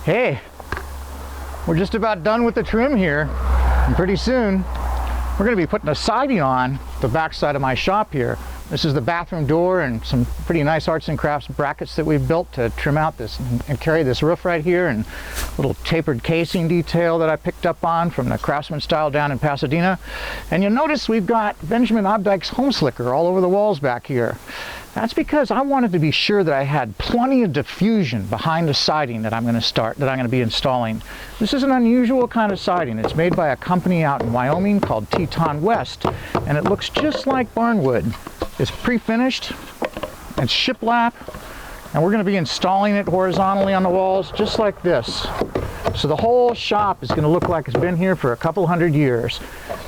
Hey, we're just about done with the trim here, and pretty soon we're going to be putting a siding on the back side of my shop here. This is the bathroom door and some pretty nice arts and crafts brackets that we've built to trim out this and carry this roof right here, and little tapered casing detail that I picked up on from the Craftsman style down in Pasadena. And you'll notice we've got Benjamin Obdike's HomeSlicker all over the walls back here. That's because I wanted to be sure that I had plenty of diffusion behind the siding that I'm going to be installing. This is an unusual kind of siding. It's made by a company out in Wyoming called Teton West, and it looks just like barnwood. It's pre-finished, it's shiplap, and we're going to be installing it horizontally on the walls just like this. So the whole shop is going to look like it's been here for a couple hundred years.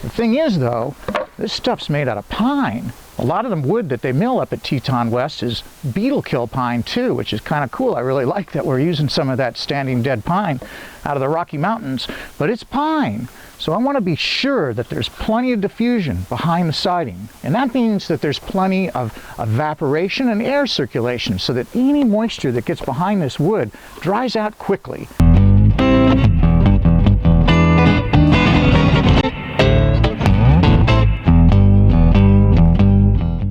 The thing is though, this stuff's made out of pine. A lot of the wood that they mill up at Teton West is beetle kill pine too, which is kind of cool. I really like that we're using some of that standing dead pine out of the Rocky Mountains, but it's pine. So I want to be sure that there's plenty of diffusion behind the siding. And that means that there's plenty of evaporation and air circulation so that any moisture that gets behind this wood dries out quickly.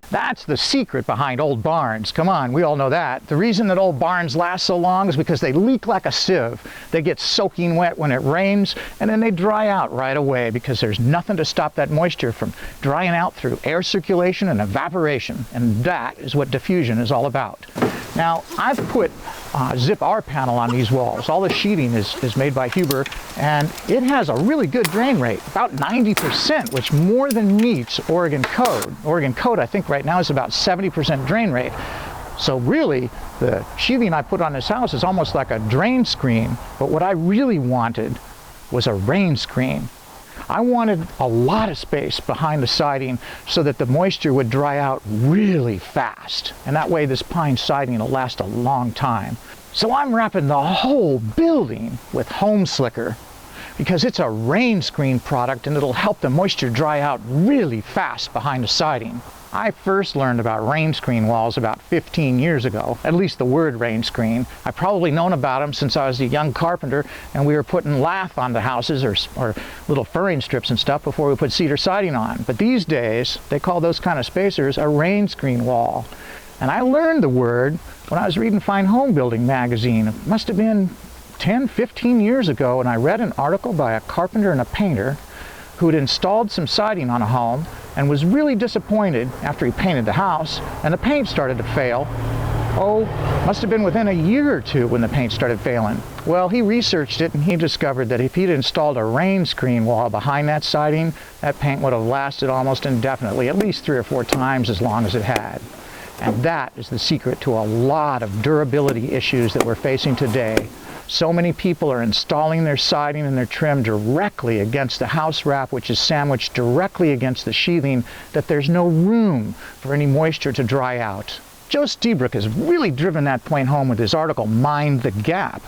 That's the secret behind old barns. Come on, we all know that. The reason that old barns last so long is because they leak like a sieve. They get soaking wet when it rains, and then they dry out right away because there's nothing to stop that moisture from drying out through air circulation and evaporation. And that is what diffusion is all about. Now, I've put Zip R panel on these walls. All the sheeting is made by Huber, and it has a really good drain rate, about 90%, which more than meets Oregon code. Oregon code, I think right now is about 70% drain rate. So really, the sheathing I put on this house is almost like a drain screen, but what I really wanted was a rain screen. I wanted a lot of space behind the siding so that the moisture would dry out really fast. And that way this pine siding will last a long time. So I'm wrapping the whole building with HomeSlicker because it's a rain screen product and it'll help the moisture dry out really fast behind the siding. I first learned about Rainscreen walls about 15 years ago, at least the word Rainscreen. I've probably known about them since I was a young carpenter and we were putting lath on the houses or little furring strips and stuff before we put cedar siding on. But these days, they call those kind of spacers a Rainscreen wall. And I learned the word when I was reading Fine Home Building magazine. It must have been 10, 15 years ago, and I read an article by a carpenter and a painter who had installed some siding on a home and was really disappointed after he painted the house and the paint started to fail. Oh, must have been within a year or two when the paint started failing. Well, he researched it and he discovered that if he'd installed a rain screen wall behind that siding, that paint would have lasted almost indefinitely, at least 3 or 4 times as long as it had. And that is the secret to a lot of durability issues that we're facing today. So many people are installing their siding and their trim directly against the house wrap, which is sandwiched directly against the sheathing, that there's no room for any moisture to dry out. Joe Stiebrook has really driven that point home with his article, Mind the Gap.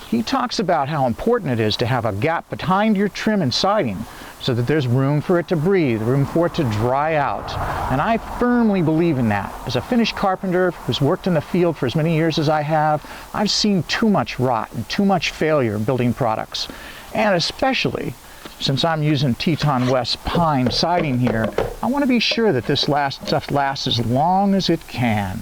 He talks about how important it is to have a gap behind your trim and siding so that there's room for it to breathe, room for it to dry out. And I firmly believe in that. As a finished carpenter who's worked in the field for as many years as I have, I've seen too much rot and too much failure building products. And especially since I'm using Teton West pine siding here, I want to be sure that this stuff lasts as long as it can.